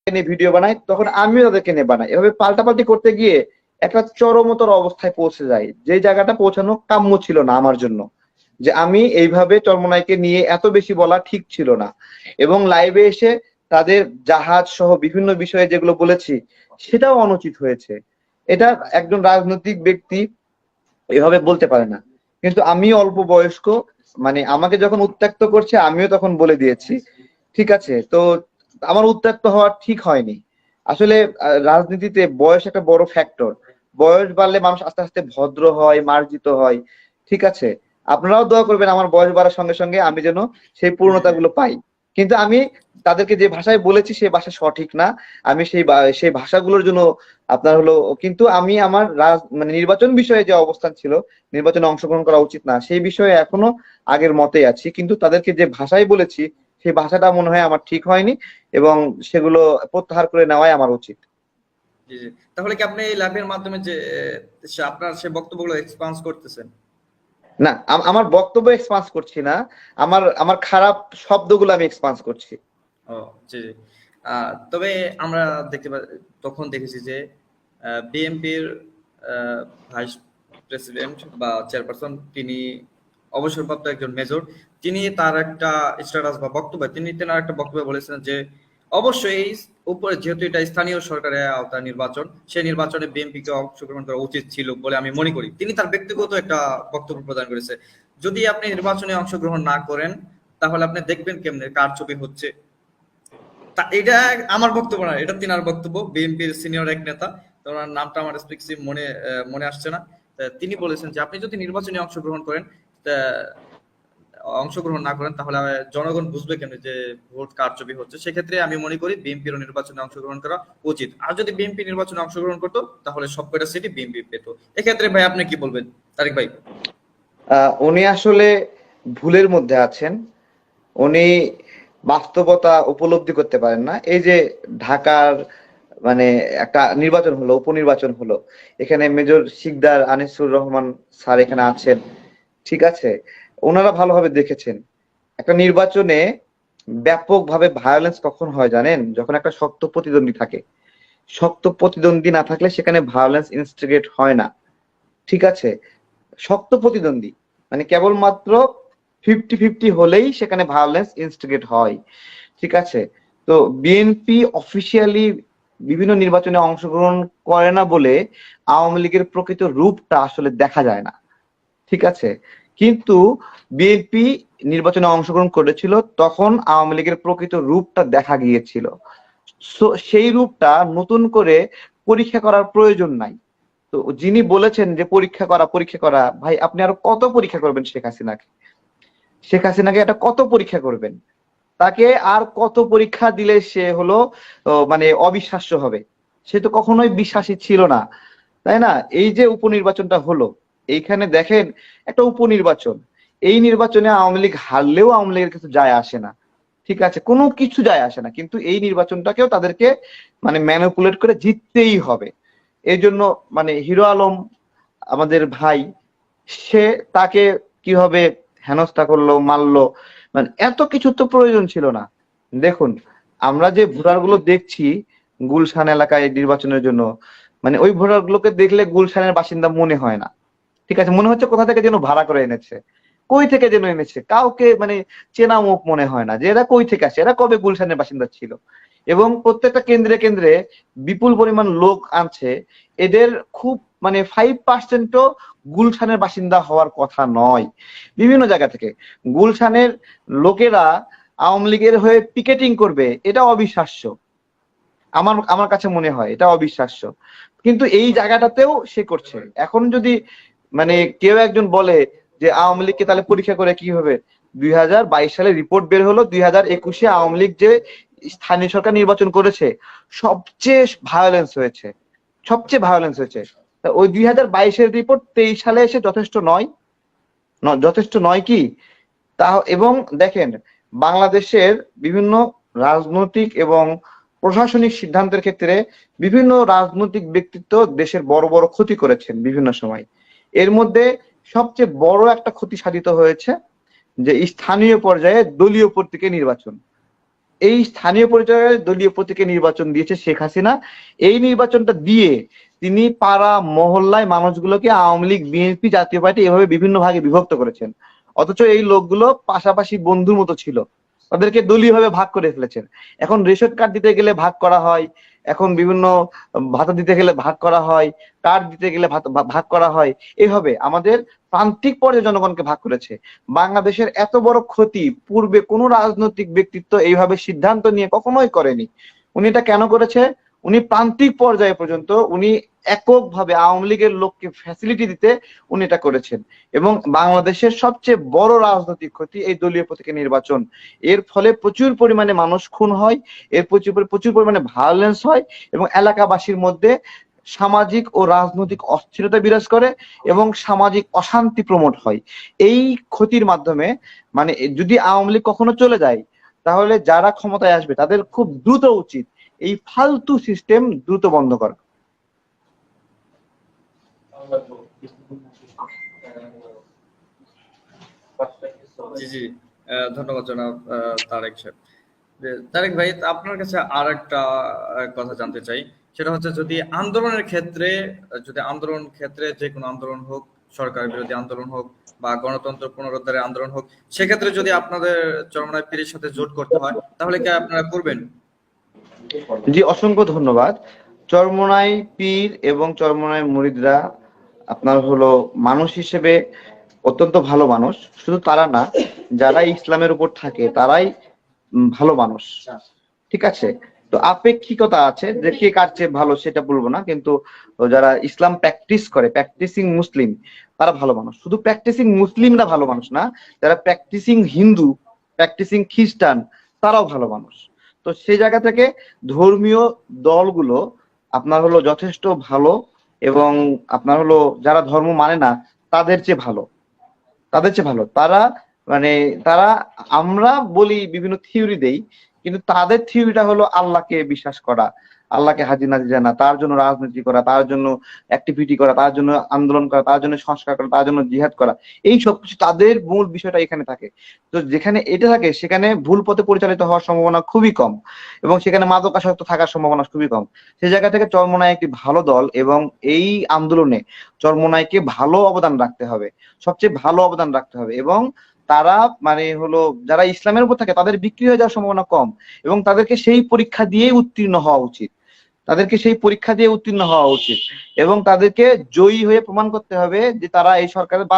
নিয়ে ভিডিও বানাই, তখন আমিও তাদেরকে নিয়ে বানাই। এভাবে পাল্টাপাল্টি করতে গিয়ে একটা চরমতর অবস্থায় পৌঁছে যায়, যে জায়গাটা পৌঁছানো কাম্য ছিল না আমার জন্য। যে আমি এইভাবে চরমনাইকে নিয়ে এত বেশি বলা ঠিক ছিল না, এবং লাইভে এসে তাদের জাহাজ সহ বিভিন্ন বিষয়ে যেগুলো বলেছি সেটাও অনুচিত হয়েছে। এটা একজন রাজনৈতিক ব্যক্তি এভাবে বলতে পারে না। কিন্তু আমি অল্প বয়স্ক, মানে আমাকে যখন উত্ত্যক্ত করছে আমিও তখন বলে দিয়েছি, ঠিক আছে? তো আমার উত্ত্যক্ত হওয়া ঠিক হয়নি। আসলে রাজনীতিতে বয়স একটা বড় ফ্যাক্টর। বয়স বাড়লে মানুষ আস্তে আস্তে ভদ্র হয়, মার্জিত হয়, ঠিক আছে? আপনারাও দোয়া করবেন আমার বয়স বাড়ার সঙ্গে সঙ্গে আমি যেন সেই জি জি পূর্ণতাগুলো পাই। কিন্তু আমি তাদেরকে যে ভাষায় বলেছি সেই ভাষা সঠিক না। আমি সেই ভাষাগুলোর জন্য আপনার হলো, কিন্তু আমি আমার মানে নির্বাচন বিষয়ে যে অবস্থান ছিল, নির্বাচনে অংশগ্রহণ করা উচিত না সেই বিষয়ে এখনো আগের মতেই আছি। কিন্তু তাদেরকে যে ভাষায় বলেছি সেই ভাষাটা মনে হয় আমার ঠিক হয়নি, এবং সেগুলো প্রত্যাহার করে নেওয়াই আমার উচিত। জি জি। তাহলে কি আপনি এই ল্যাবের মাধ্যমে যে আপনার সে বক্তব্যগুলো এক্সপান্স করতেছেন? না, আমার বক্তব্য এক্সপান্স করছি না, আমার আমার খারাপ শব্দগুলো আমি এক্সপান্স করছি। ও জি জি। তবে আমরা তখন দেখেছি যে বিএনপির ভাইস প্রেসিডেন্ট বা চেয়ারপারসন তিনি অবসরপ্রাপ্ত একজন মেজর। তিনি তার একটা স্ট্যাটাস বা বক্তব্য তিনি তেনার একটা বক্তব্যে বলেছেন যে অবশ্যই উপরে যেহেতু এটা স্থানীয় সরকারের আওতায় নির্বাচন, সেই নির্বাচনে বিএনপিকে অংশগ্রহণ করা উচিত ছিল বলে আমি মনে করি। তিনি তার ব্যক্তিগত একটা বক্তব্য প্রদান করেছে। যদি আপনি নির্বাচনে অংশগ্রহণ না করেন তাহলে আপনি দেখবেন কেমনে কার ছবি হচ্ছে। এটা আমার বক্তব্য না, এটা তিনার বক্তব্য। বিএনপির সিনিয়র এক নেতা, ওনার নামটা আমার স্পেসিফিক মনে আসছে না। তিনি বলেছেন যে আপনি যদি নির্বাচনে অংশগ্রহণ করেন, অংশগ্রহণ না করেন তাহলে জনগণ বুঝবে কেন যে ভোট কারচুপি হচ্ছে। সেক্ষেত্রে আমি মনে করি বিএনপির নির্বাচনে অংশগ্রহণ করা উচিত। আর যদি বিএনপি নির্বাচনে অংশগ্রহণ করতো তাহলে সব কয়টা সিটি বিএনপি পেত। এক্ষেত্রে ভাই আপনি কি বলবেন, তারিক ভাই? উনি আসলে ভুলের মধ্যে আছেন। উনি বাস্তবতা উপলব্ধি করতে পারেন না। এই যে ঢাকার মানে একটা নির্বাচন হলো, উপনির্বাচন হলো, এখানে মেজর শিকদার আনিসুর রহমান স্যার এখানে আছেন, ঠিক আছে? ওনারা ভালোভাবে দেখেছেন একটা নির্বাচনে ব্যাপকভাবে ভায়োলেন্স কখন হয় জানেন? যখন একটা শক্ত প্রতিদ্বন্দ্বী থাকে। শক্ত প্রতিদ্বন্দ্বী না থাকলে সেখানে ভায়োলেন্স ইনস্টিগেট হয় না, ঠিক আছে? শক্ত প্রতিদ্বন্দ্বী মানে কেবলমাত্র 50-50 হলেই সেখানে ভায়োলেন্স ইনস্টিগেট হয়, ঠিক আছে? তো বিএনপি অফিসিয়ালি বিভিন্ন নির্বাচনে অংশগ্রহণ করে না বলে আওয়ামী লীগের প্রকৃত রূপটা আসলে দেখা যায় না, ঠিক আছে? কিন্তু বিএনপি নির্বাচনে অংশগ্রহণ করেছিল, তখন আওয়ামী লীগের প্রকৃত রূপটা দেখা গিয়েছিল। সেই রূপটা নতুন করে পরীক্ষা করার প্রয়োজন নাই। তো যিনি বলেছেন যে পরীক্ষা করা পরীক্ষা করা, ভাই আপনি আরো কত পরীক্ষা করবেন শেখ হাসিনাকে? শেখ হাসিনাকে এটা কত পরীক্ষা করবেন? তাকে আর কত পরীক্ষা দিলে সে হলো মানে অবিশ্বাস্য হবে? সে তো কখনোই বিশ্বাসী ছিল না, তাই না? এই যে উপনির্বাচনটা হলো, এইখানে দেখেন একটা উপনির্বাচন, এই নির্বাচনে আওয়ামী লীগ হারলেও আওয়ামী লীগের কিছু যায় আসে না, ঠিক আছে? কোনো কিছু যায় আসে না, কিন্তু এই নির্বাচনটাকেও তাদেরকে মানে ম্যানিপুলেট করে জিততেই হবে। এই জন্য মানে হিরো আলম আমাদের ভাই, সে তাকে কিভাবে হেনস্থা করলো, মারলো, মানে এত কিছু তো প্রয়োজন ছিল না। দেখুন, আমরা যে ভোটার গুলো দেখছি গুলশান এলাকায় নির্বাচনের জন্য, মানে ওই ভোটার গুলোকে দেখলে গুলশানের বাসিন্দা মনে হয় না, ঠিক আছে? মনে হচ্ছে কোথা থেকে যেন ভাড়া করে এনেছে, কই থেকে যেন এনেছে, কাউকে মানে চেনা মুখ মনে হয় না যে এরা কই থেকে আসে, এরা কবে গুলশানের বাসিন্দা ছিল। এবং প্রত্যেকটা কেন্দ্রে কেন্দ্রে বিপুল পরিমাণ লোক আনছে, এদের খুব মানে 5%ও গুলশানের বাসিন্দা হওয়ার কথা নয়। বিভিন্ন জায়গা থেকে গুলশানের লোকেরা আওয়ামী লীগের হয়ে পিকেটিং করবে, এটা অবিশ্বাস্য। আমার আমার কাছে মনে হয় এটা অবিশ্বাস্য, কিন্তু এই জায়গাটাতেও সে করছে। এখন যদি মানে কেউ একজন বলে যে আওয়ামী লীগকে তাহলে পরীক্ষা করে কি হবে, 2022 সালে রিপোর্ট বের হলো, 2021-এ আওয়ামী লীগ যে স্থানীয় সরকার নির্বাচন করেছে সবচেয়ে ভায়োলেন্স হয়েছে, সবচেয়ে ভায়োলেন্স হয়েছে। তা ওই 2022-এর রিপোর্ট 23 সালে এসে যথেষ্ট নয়? যথেষ্ট নয় কি? তা এবং দেখেন, বাংলাদেশের বিভিন্ন রাজনৈতিক এবং প্রশাসনিক সিদ্ধান্তের ক্ষেত্রে বিভিন্ন রাজনৈতিক ব্যক্তিত্ব দেশের বড় বড় ক্ষতি করেছেন বিভিন্ন সময়। এর মধ্যে সবচেয়ে বড় একটা ক্ষতি সাধিত হয়েছে যে স্থানীয় পর্যায়ে দলীয় প্রতীকে নির্বাচন। এই স্থানীয় পর্যায়ে দলীয় প্রতীকে নির্বাচন দিয়েছে শেখ হাসিনা। এই নির্বাচনটা দিয়ে তিনি পাড়া মহল্লায় মানুষগুলোকে আওয়ামী লীগ, বিএনপি, জাতীয় পার্টি এভাবে বিভিন্ন ভাগে বিভক্ত করেছেন। অথচ এই লোকগুলো পাশাপাশি বন্ধুর মতো ছিল, তাদেরকে দলীয়ভাবে ভাগ করে ফেলেছেন। এখন রেশন কার্ড দিতে গেলে ভাগ করা হয়, এখন বিভিন্ন ভাতা দিতে গেলে ভাগ করা হয়, কার্ড দিতে গেলে ভাগ করা হয়। এইভাবে আমাদের প্রান্তিক পর্যায়ে জনগণকে ভাগ করেছে। বাংলাদেশের এত বড় ক্ষতি পূর্বে কোনো রাজনৈতিক ব্যক্তিত্ব এইভাবে সিদ্ধান্ত নিয়ে কখনোই করেনি। উনি এটা কেন করেছে? উনি প্রান্তিক পর্যায়ে পর্যন্ত উনি এককভাবে আওয়ামী লীগের লোককে ফ্যাসিলিটি দিতে উনি এটা করেছেন। এবং বাংলাদেশের সবচেয়ে বড় রাজনৈতিক ক্ষতি এই দলীয় প্রতীকে নির্বাচন। এর ফলে প্রচুর পরিমাণে মানুষ খুন হয়, এর প্রচুর পরিমাণে ভায়োলেন্স হয়, এবং এলাকাবাসীর মধ্যে সামাজিক ও রাজনৈতিক অস্থিরতা বিরাজ করে এবং সামাজিক অশান্তি প্রমোট হয়। এই ক্ষতির মাধ্যমে মানে যদি আওয়ামী লীগ কখনো চলে যায়, তাহলে যারা ক্ষমতায় আসবে তাদের খুব দ্রুত উচিত এই ফালতু সিস্টেম দ্রুত বন্ধ করা। জি জি, ধন্যবাদ জনাব তারেক সাহেব। তারেক ভাই, আপনার কাছে আর একটা কথা জানতে চাই। সেটা হচ্ছে, যদি আন্দোলনের ক্ষেত্রে, যে কোনো আন্দোলন হোক, সরকার বিরোধী আন্দোলন হোক বা গণতন্ত্র পুনরুদ্ধারের আন্দোলন হোক, সেক্ষেত্রে যদি আপনাদের চরমনাই পীরের সাথে জোট করতে হয়, তাহলে কি আপনারা করবেন? জি, অসংখ্য ধন্যবাদ। চরমোনাই পীর এবং চরমোনাই মুরিদরা আপনার হলো মানুষ হিসেবে অত্যন্ত ভালো মানুষ। শুধু তারা না, যারা ইসলামের উপর থাকে তারাই ভালো মানুষ। ঠিক আছে? তো আপেক্ষিকতা আছে, যে কে কার চেয়ে ভালো সেটা বলবো না, কিন্তু যারা ইসলাম প্র্যাকটিস করে, প্র্যাকটিসিং মুসলিম, তারা ভালো মানুষ। শুধু প্র্যাকটিসিং মুসলিমরা ভালো মানুষ না, যারা প্র্যাকটিসিং হিন্দু, প্র্যাকটিসিং খ্রিস্টান, তারাও ভালো মানুষ। তো সেই জায়গা থেকে ধর্মীয় দলগুলো আপনার হলো যথেষ্ট ভালো, এবং আপনার হলো যারা ধর্ম মানে না তাদের চেয়ে ভালো, তারা মানে তারা, আমরা বলি বিভিন্ন থিওরি দেই, কিন্তু তাদের থিওরিটা হলো আল্লাহকে বিশ্বাস করা, আল্লাহকে হাজির নাজির জানা, তার জন্য রাজনীতি করা, তার জন্য অ্যাক্টিভিটি করা, তার জন্য আন্দোলন করা, তার জন্য সংস্কার করা, তার জন্য জিহাদ করা। এই সব কিছু তাদের মূল বিষয়টা এখানে থাকে। তো যেখানে এটা থাকে সেখানে ভুল পথে পরিচালিত হওয়ার সম্ভাবনা খুবই কম, এবং সেখানে মাদকাসক্ত থাকার সম্ভাবনা খুবই কম। সেই জায়গা থেকে চরমোনাই একটি ভালো দল, এবং এই আন্দোলনে চরমোনাইকে ভালো অবদান রাখতে হবে, সবচেয়ে ভালো অবদান রাখতে হবে। এবং তারা মানে হলো যারা ইসলামের উপর থাকে তাদের বিক্রি হয়ে যাওয়ার সম্ভাবনা কম, এবং তাদেরকে সেই পরীক্ষা দিয়ে উত্তীর্ণ হওয়া উচিত, এবং তাদেরকে জয়ী হয়ে প্রমাণ করতে হবে যে তারা এই সরকারের